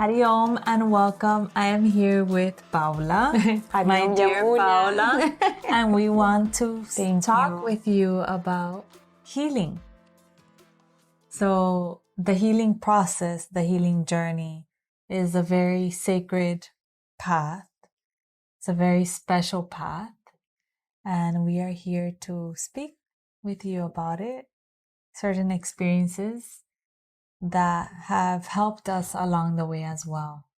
Hari Om and welcome. I am here with Paula, my dear Yamuna. Paula, and we want to talk with you about healing. So the healing process, the healing journey is a very sacred path. It's a very special path, and we are here to speak with you about it, certain experiences that have helped us along the way as well.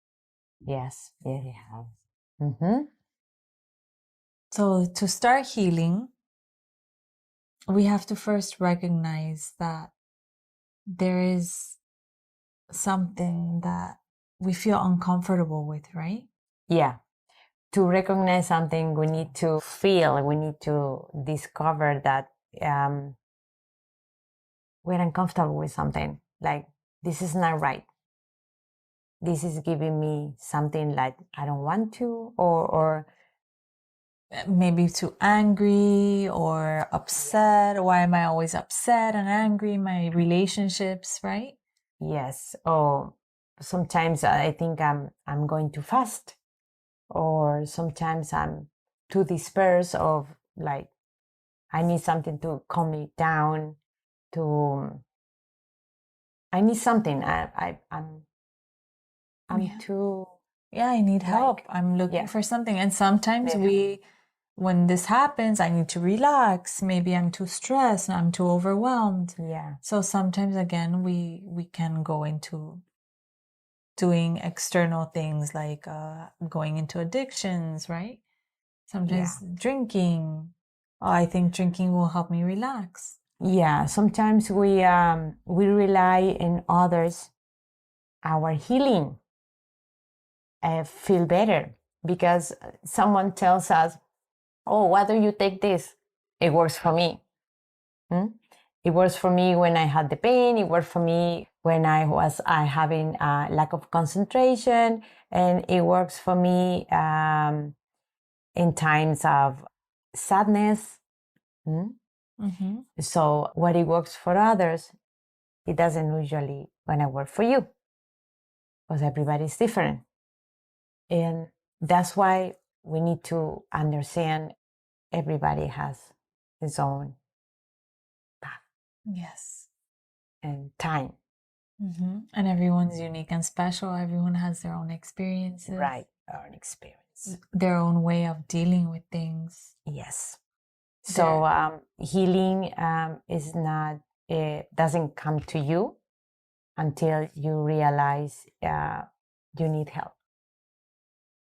Yes, it has. Mm-hmm. So to start healing, we have to first recognize that there is something that we feel uncomfortable with, right? Yeah. To recognize something, we need to feel, we need to discover that we're uncomfortable with something. Like, this is not right. This is giving me something like I don't want to, or maybe too angry or upset. Why am I always upset and angry in my relationships, right? yes, or sometimes I think I'm going too fast, or sometimes I'm too dispersed of like I need something to calm me down. I need something. I'm too. Yeah, I need help. I'm looking for something. And sometimes when this happens, I need to relax. Maybe I'm too stressed, I'm too overwhelmed. Yeah. So sometimes again, we can go into doing external things like going into addictions, right? Sometimes drinking. Oh, I think drinking will help me relax. Yeah. Sometimes we rely on others, our healing, feel better because someone tells us, "Oh, why don't you take this? It works for me." It works for me when I had the pain. It worked for me when I was having a lack of concentration, and it works for me in times of sadness. Mm-hmm. So what it works for others, it doesn't usually gonna work for you because everybody's different. And that's why we need to understand everybody has his own path. Yes. And time. Mm-hmm. And everyone's unique and special. Everyone has their own experiences. Right. Our experience. Their own way of dealing with things. Yes. So healing is not, doesn't come to you until you realize you need help.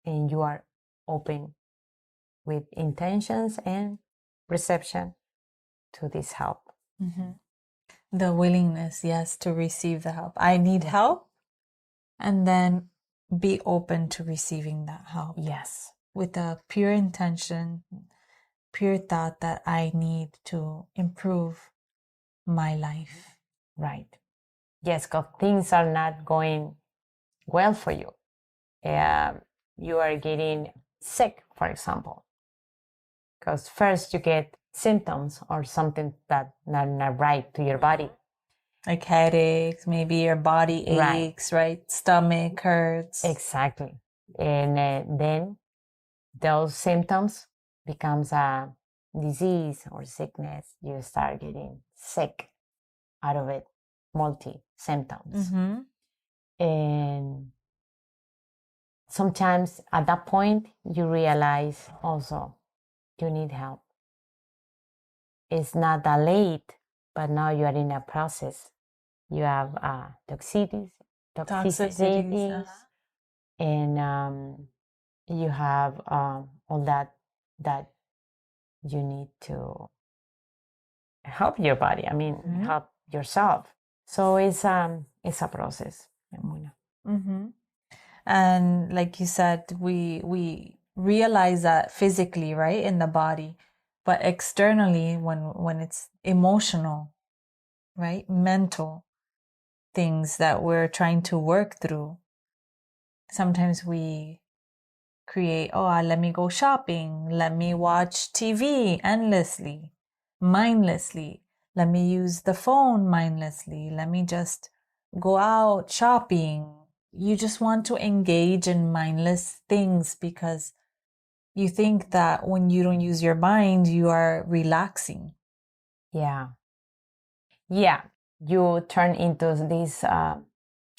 And you are open with intentions and reception to this help. Mm-hmm. The willingness, yes, to receive the help. I need help, and then be open to receiving that help. Yes. With a pure intention, pure thought that I need to improve my life. Right. Yes, because things are not going well for you. You are getting sick, for example. Because first you get symptoms or something that not right to your body. Like headaches, maybe your body aches, right? Stomach hurts. Exactly. And then those symptoms becomes a disease or sickness. You start getting sick out of it, multi-symptoms. Mm-hmm. And sometimes at that point, you realize also you need help. It's not that late, but now you are in a process. You have toxicities, and you have all that you need to help your body. I mean, help yourself. So it's a process. Mm-hmm. And like you said, we realize that physically, right, in the body, but externally, when it's emotional, right, mental things that we're trying to work through, sometimes we create, let me go shopping, let me watch TV endlessly, mindlessly, let me use the phone mindlessly, let me just go out shopping, you just want to engage in mindless things because you think that when you don't use your mind, you are relaxing. Yeah. Yeah. You turn into these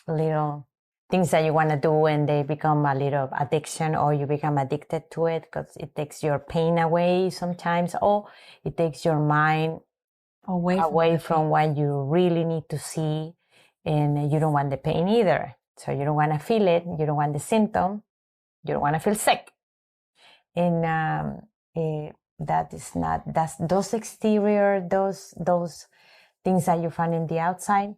little things that you want to do, and they become a little addiction, or you become addicted to it because it takes your pain away sometimes, or it takes your mind away from what you really need to see, and you don't want the pain either. So you don't want to feel it. You don't want the symptom. You don't want to feel sick. And that is not, that's those exterior, those things that you find in the outside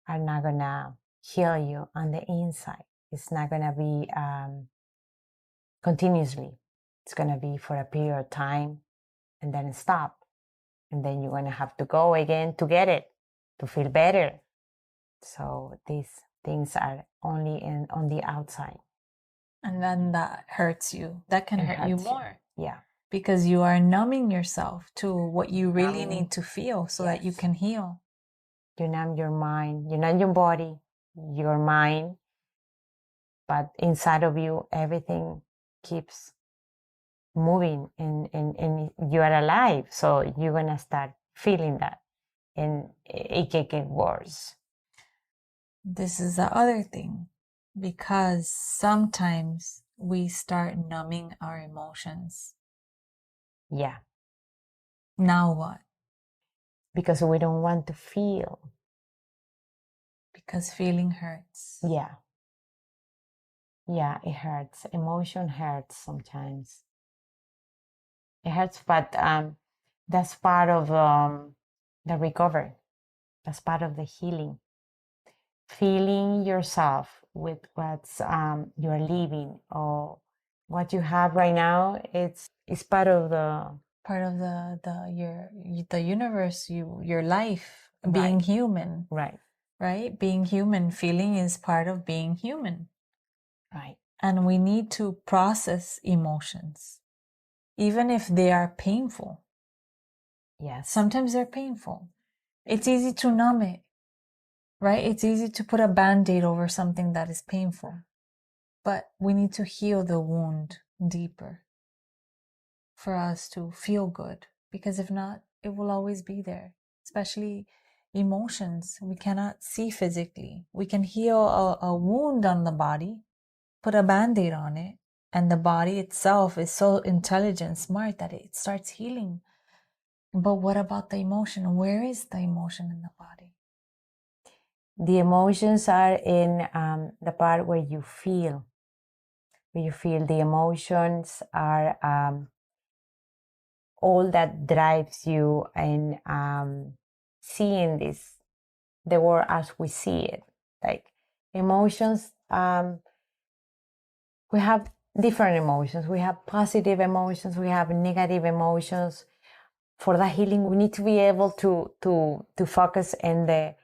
are not gonna heal you on the inside. It's not gonna be continuously. It's gonna be for a period of time and then stop. And then you're gonna have to go again to get it, to feel better. So these things are only on the outside. And then that hurts you. That can hurt you more. Yeah. Because you are numbing yourself to what you really need to feel so that you can heal. You numb your mind, you numb your body, your mind, but inside of you, everything keeps moving and you are alive. So you're going to start feeling that, and it can get worse. This is the other thing, because sometimes we start numbing our emotions. Yeah. Now what? Because we don't want to feel. Because feeling hurts. Yeah. Yeah, it hurts. Emotion hurts sometimes. It hurts, but that's part of the recovery. That's part of the healing. Feeling yourself with what's you're living or what you have right now. It's part of the universe, your life, being human. Right? Being human, feeling is part of being human. Right. And we need to process emotions, even if they are painful. Yes. Sometimes they're painful. It's easy to numb it, right? It's easy to put a band-aid over something that is painful. But we need to heal the wound deeper for us to feel good. Because if not, it will always be there. Especially emotions, we cannot see physically. We can heal a wound on the body, put a band-aid on it, and the body itself is so intelligent, smart that it starts healing. But what about the emotion? Where is the emotion in the body? The emotions are in the part where you feel. Where you feel the emotions are all that drives you in seeing the world as we see it. Like emotions, we have different emotions. We have positive emotions, we have negative emotions. For the healing, we need to be able to focus in the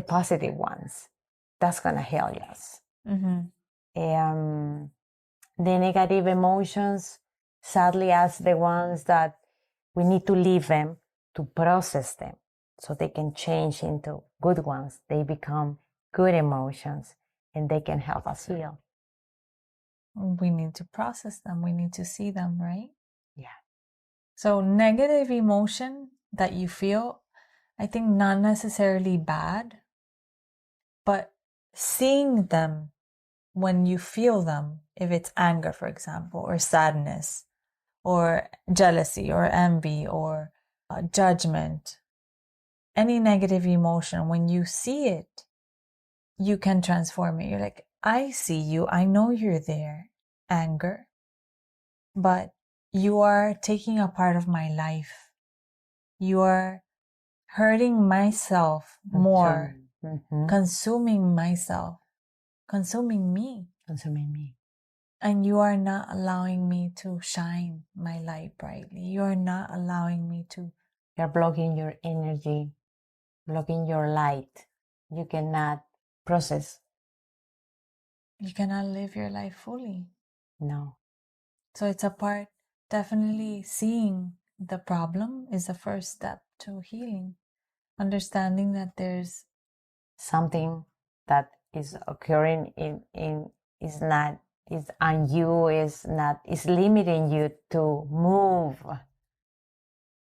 positive ones. That's gonna help us. The negative emotions, sadly, as the ones that we need to leave them to process them so they can change into good ones. They become good emotions and they can help us heal. We need to process them. We need to see them, right? Yeah. So negative emotion that you feel, I think not necessarily bad, but seeing them when you feel them, if it's anger, for example, or sadness, or jealousy, or envy, or judgment, any negative emotion, when you see it, you can transform it. You're like, I see you. I know you're there, anger, but you are taking a part of my life. You are hurting myself more, consuming myself, consuming me. And you are not allowing me to shine my light brightly. You are not allowing me to. You're blocking your energy, blocking your light. You cannot process. You cannot live your life fully. No. So it's a part, definitely seeing the problem is the first step to healing. Understanding that there's something that is occurring is not, is on you, is limiting you to move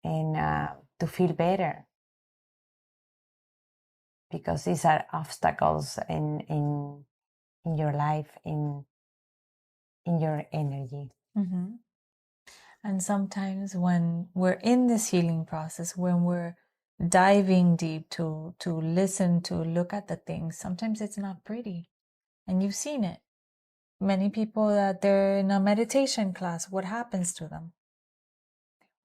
and to feel better, because these are obstacles in your life, in your energy. Mm-hmm. And sometimes when we're in this healing process, when we're diving deep to listen, to look at the things, sometimes it's not pretty. And you've seen it. Many people that they're in a meditation class, what happens to them?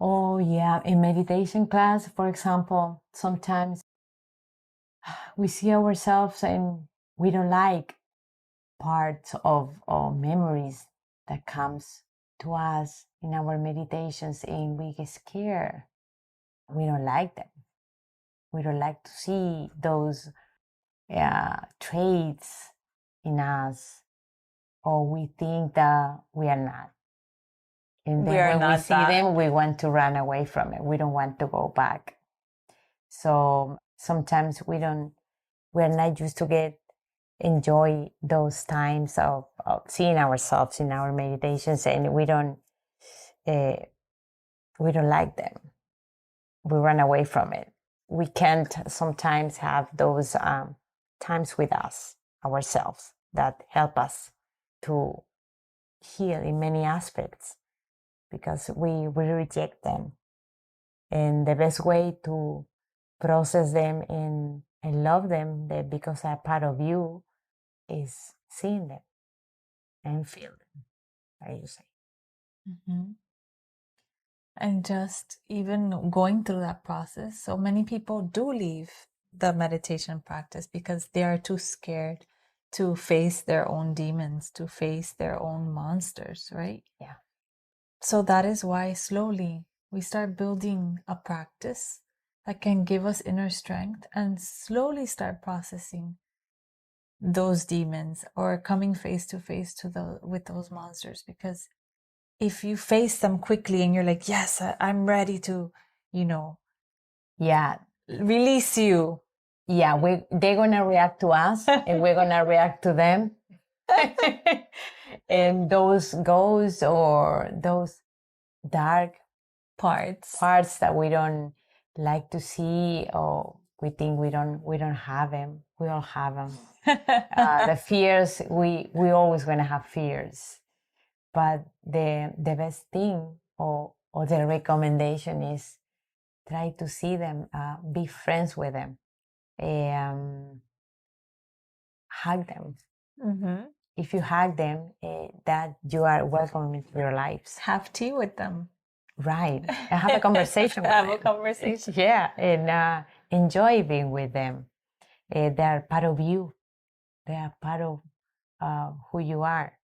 Oh yeah, in meditation class, for example, sometimes we see ourselves and we don't like parts of memories that comes to us in our meditations, and we get scared. We don't like them. We don't like to see those traits in us, or we think that we are not. And then when we see them, we want to run away from it. We don't want to go back. So sometimes we're not used to enjoy those times of seeing ourselves in our meditations, and we don't like them. We run away from it. We can't sometimes have those times with ourselves, that help us to heal in many aspects, because we reject them. And the best way to process them and love them, because they're part of you, is seeing them and feel them, I would say. Mm-hmm. And just even going through that process, so many people do leave the meditation practice because they are too scared to face their own demons, to face their own monsters, right? Yeah. So that is why slowly we start building a practice that can give us inner strength and slowly start processing those demons or coming face to face with those monsters. Because if you face them quickly and you're like, yes, I'm ready to, Yeah, release you. Yeah, they're gonna react to us and we're gonna react to them. And those ghosts or those dark parts that we don't like to see, or we think we don't have them. We all have them. The fears, we always gonna have fears, but the best thing or the recommendation is try to see them, be friends with them, hug them. Mm-hmm. If you hug them, that you are welcome into your lives. Have tea with them. Right. And have a conversation with them. Have a conversation. Yeah. And enjoy being with them. They are part of you. They are part of who you are.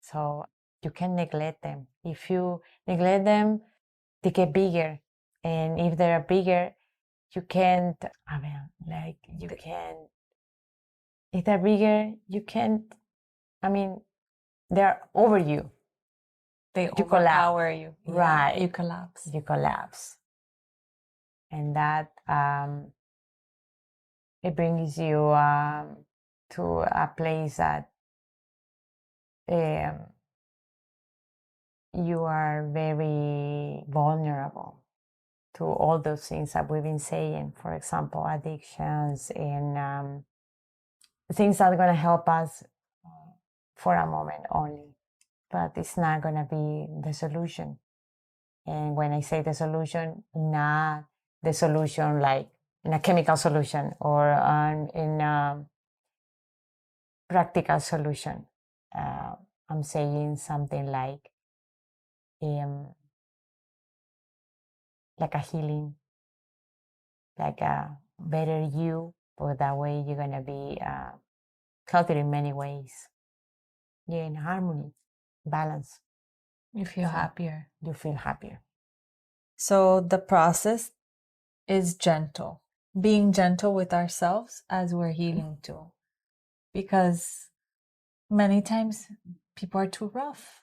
So you can't neglect them. If you neglect them, they get bigger. And if they are bigger, you can't, if they're bigger, you can't, they're over you. They overpower you. Right. You collapse. You collapse. And that, it brings you to a place that you are very vulnerable to all those things that we've been saying. For example, addictions and things that are going to help us for a moment only, but it's not going to be the solution. And when I say the solution, not the solution like in a chemical solution or in a practical solution. I'm saying something like a healing, like a better you, but that way you're gonna be healthy in many ways. Yeah, in harmony, balance. You feel happier. You feel happier. So the process is gentle, being gentle with ourselves as we're healing too. Because many times people are too rough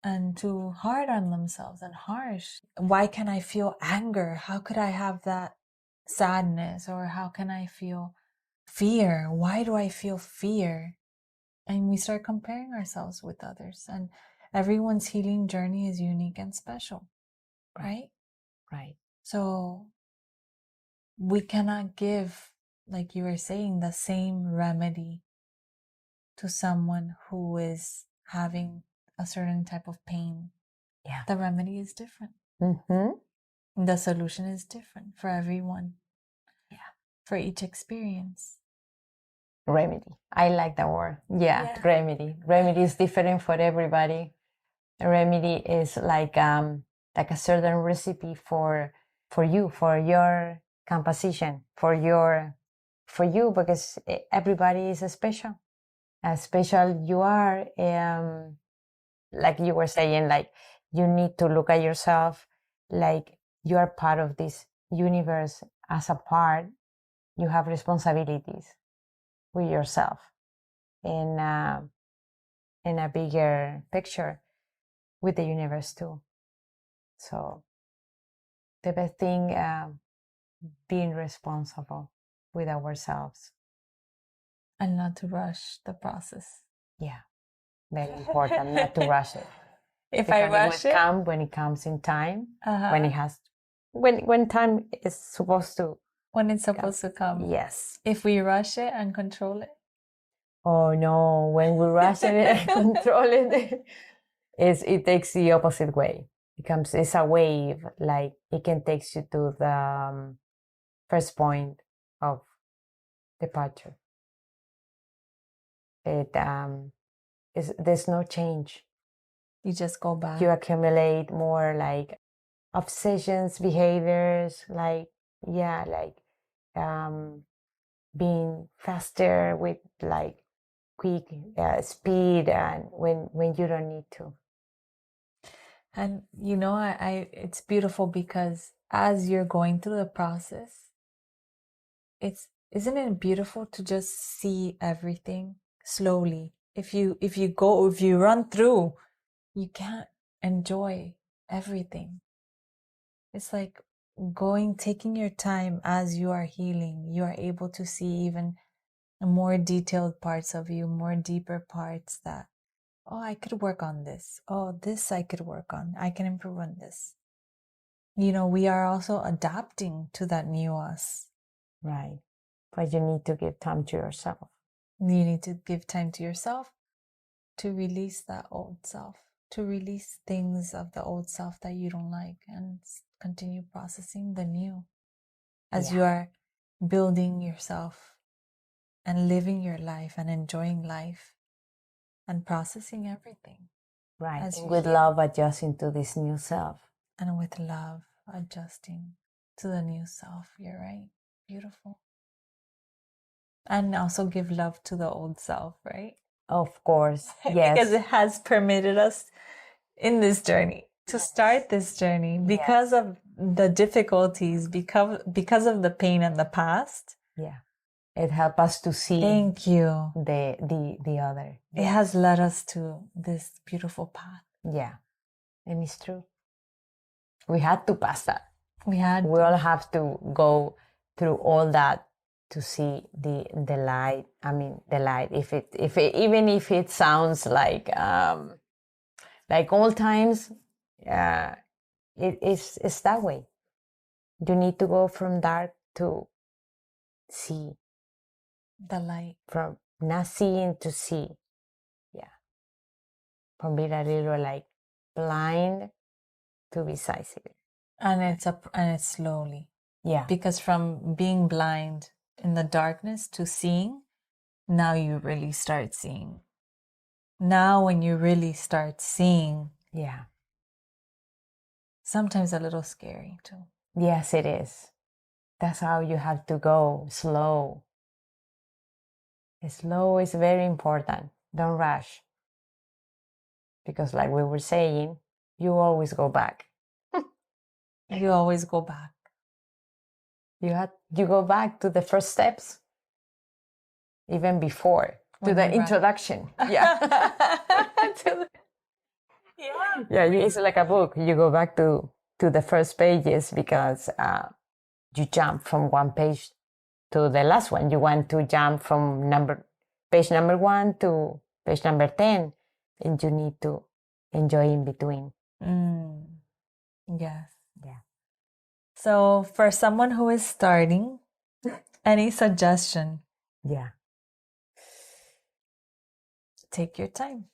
and too hard on themselves and harsh. Why can I feel anger? How could I have that sadness? Or how can I feel fear. Why do I feel fear? And we start comparing ourselves with others. And everyone's healing journey is unique and special, right? Right. So we cannot give, like you were saying, the same remedy to someone who is having a certain type of pain. Yeah. The remedy is different. Mm-hmm. The solution is different for everyone. Yeah. For each experience. Remedy. I like that word. Yeah. Remedy. Remedy is different for everybody. A remedy is like a certain recipe for you, for your composition, for you, because everybody is special. As special you are, like you were saying, like you need to look at yourself like you are part of this universe. As a part, you have responsibilities with yourself in a bigger picture with the universe too. So the best thing, being responsible with ourselves. And not to rush the process. Yeah, very important not to rush it. If because I rush it will come when it comes in time, uh-huh. when it has, when time is supposed to. When it's supposed to come. Yes. If we rush it and control it. Oh no, when we rush it and control it, it takes the opposite way. It's a wave, like it can take you to the first point of departure. There's no change. You just go back. You accumulate more like obsessions, behaviors, like being faster with like quick speed, and when you don't need to. And you know, it's beautiful because as you're going through the process, isn't it beautiful to just see everything slowly? If you run through, you can't enjoy everything. It's like taking your time as you are healing. You are able to see even more detailed parts of you, more deeper parts that, oh, I could work on this. Oh, this I could work on. I can improve on this. You know, we are also adapting to that new us. Right. But you need to give time to yourself. You need to give time to yourself to release that old self, to release things of the old self that you don't like, and continue processing the new as you are building yourself and living your life and enjoying life and processing everything. Right. And with love, adjusting to this new self. And with love, adjusting to the new self. You're right. Beautiful. And also give love to the old self, right? Of course. Yes. Because it has permitted us in this journey to start this journey because of the difficulties, because of the pain in the past. Yeah. It helped us to see. Thank you. The other. It has led us to this beautiful path. Yeah. And it's true. We had to pass that. We all have to go through all that to see the light. I mean, the light. Even if it sounds like old times, it's that way. You need to go from dark to see the light, from not seeing to see. Yeah, from being a little like blind to decisive. And it's slowly. Yeah. Because from being blind in the darkness to seeing, now you really start seeing. Now when you really start seeing. Yeah. Sometimes a little scary too. Yes, it is. That's how you have to go, slow. Slow is very important. Don't rush. Because like we were saying, you always go back. You always go back. You go back to the first steps, even before, to the introduction. Yeah. Yeah, it's like a book. You go back to the first pages because you jump from one page to the last one. You want to jump from page number 1 to page number 10, and you need to enjoy in between. Yes. Yeah. So for someone who is starting, any suggestion? Yeah. Take your time.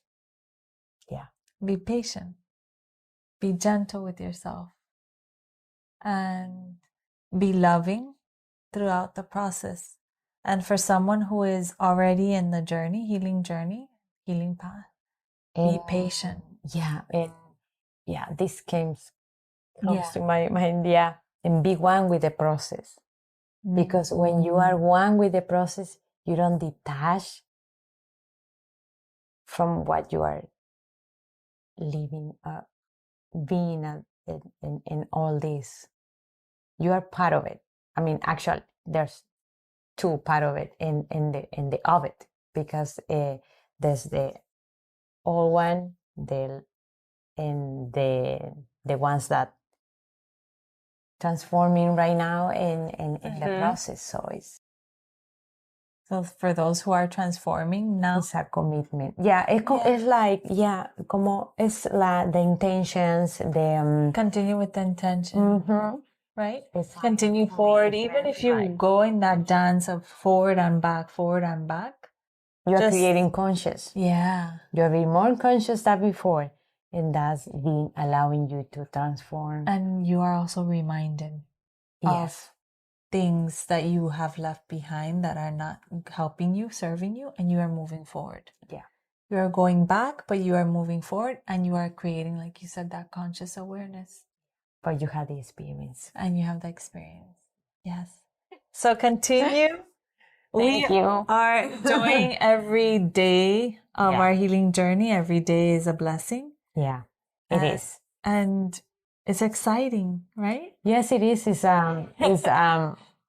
Yeah. Be patient. Be gentle with yourself. And be loving throughout the process. And for someone who is already in the journey, healing path, be patient. Yeah. And yeah, this comes to my mind. Yeah. And be one with the process. Because when you are one with the process, you don't detach from what you are living, being in all this. You are part of it. I mean, actually, there's two part of it in the of it, because there's the old one, and the ones that transforming right now in the process. So So for those who are transforming now, it's a commitment. Yeah, it's like, como es the intentions, the continue with the intention, right? Exactly. Continue forward. Even if you go in that dance of forward and back, you are creating conscious. Yeah. You're being more conscious than before, and that's being allowing you to transform. And you are also reminded of things that you have left behind that are not helping you, serving you, and you are moving forward. Yeah. You are going back, but you are moving forward, and you are creating, like you said, that conscious awareness. But you had the experience. And you have the experience. Yes. So continue. Thank you. Are enjoying every day of our healing journey. Every day is a blessing. Yeah, it is. And it's exciting, right? Yes, it is. It's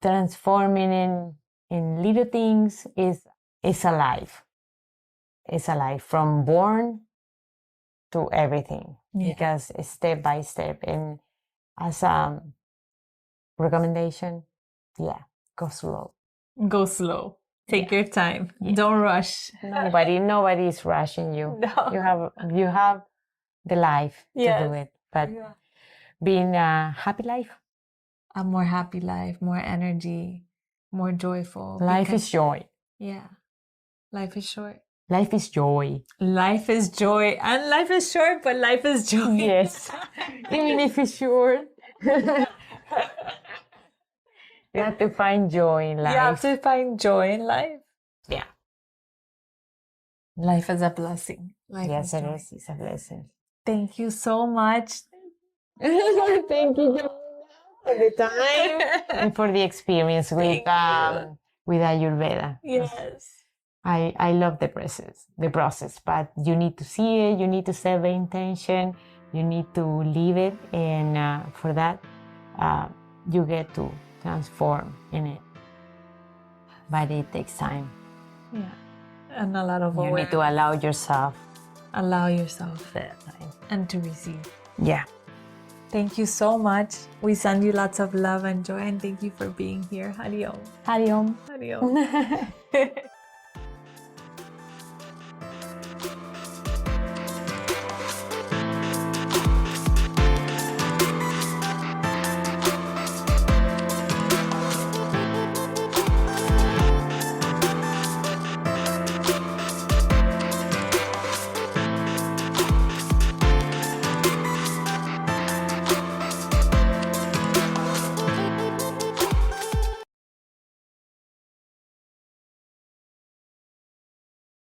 transforming in little things. It's alive. It's alive from born to everything, because it's step by step. And as a recommendation, go slow. Go slow. Take your time. Don't rush. Nobody is rushing you. No. You have the life to do it. But being a happy life. A more happy life, more energy, more joyful. Life is joy. Yeah. Life is short. Life is joy. Life is joy. And life is short, but life is joy. Yes. Even if it's short. You have to find joy in life. You have to find joy in life. Yeah. Life is a blessing. Yes, it is. It's a blessing. Thank you so much. Thank you for the time and for the experience with Ayurveda. Yes. I love the process, but you need to see it, you need to set the intention, you need to live it, and for that, you get to transform in it. But it takes time. Yeah. And a lot of awareness. You need to allow yourself. Allow yourself that time. And to receive. Yeah. Thank you so much. We send you lots of love and joy, and thank you for being here. Hariom. Hariom. Hariom.